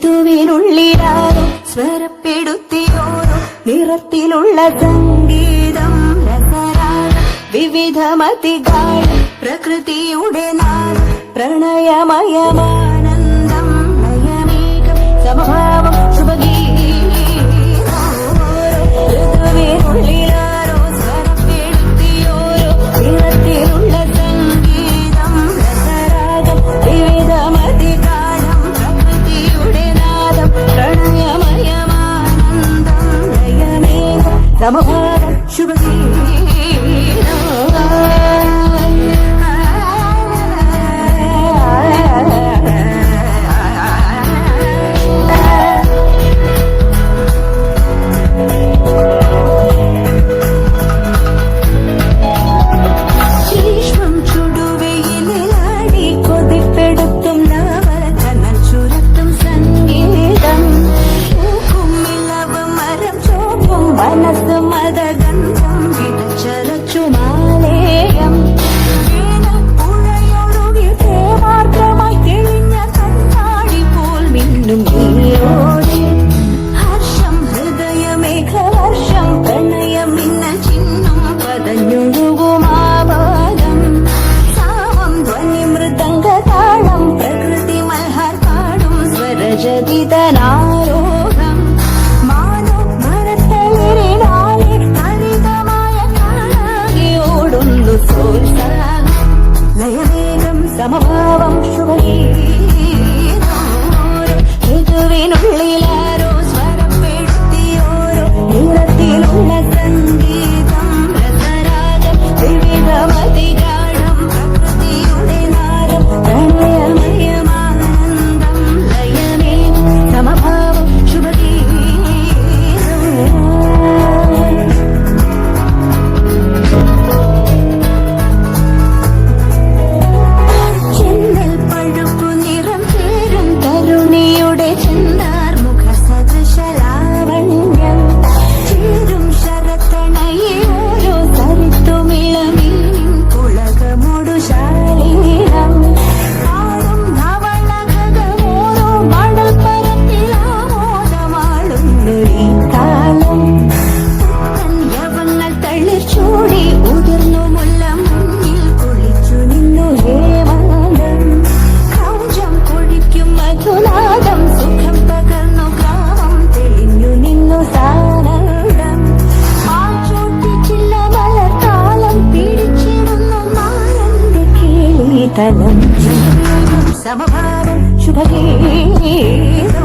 ഋതുവിനുള്ളിലാരോ സ്വരപ്പെടുത്തിയോരോ നിറത്തിലുള്ള സംഗീതം രസരാഗം വിവിധമതികാരം പ്രകൃതിയുടെ നാദം പ്രണയമയമാനന്ദം ലയമേകം സമഭാവം ശുഭഗീതം ഋതുവിനുള്ളിലാരോ സ്വരപ്പെടുത്തിയോരോ നിറത്തിലുള്ള സംഗീതം രസരാഗം വിവിധമതികാരം പ്രകൃതിയുടെ നാദം പ്രണയമയമാനന്ദം ലയമേകം സമഭാവം ശുഭഗീതം മനസ്സ് മതഗന്ധം വിതച്ചരച്ചുമാലേയം പുഴയൊഴുകി പ്രേമാർദ്രമായി തെളിഞ്ഞ കണ്ണാടി പോൽ മിന്നും നീരോടെ ഹർഷം ഹൃദയമേഘവർഷം പ്രണയം മിന്നൽ ചിഹ്നം പതഞ്ഞൊഴുകുമാവാദം സാവം ധ്വനി മൃദംഗതാളം പ്രകൃതി മൽഹാർ പാടും സ്വരജതിതനാരോഹം ലയമേകം സമഭാവം ശുഭഗീതം ഋതുവിനുള്ളിലാരോ സ്വരപ്പെടുത്തിയോരോ നിറത്തിലുള്ള സംഗീതം രസരാഗം വിവിധമതികാരം പ്രകൃതിയുടെ നാദം പ്രണയമയമാനന്ദം ലയമേകം സമഭാവം ശുഭഗീതം തലം സമഭാവം ശുഭഗീതം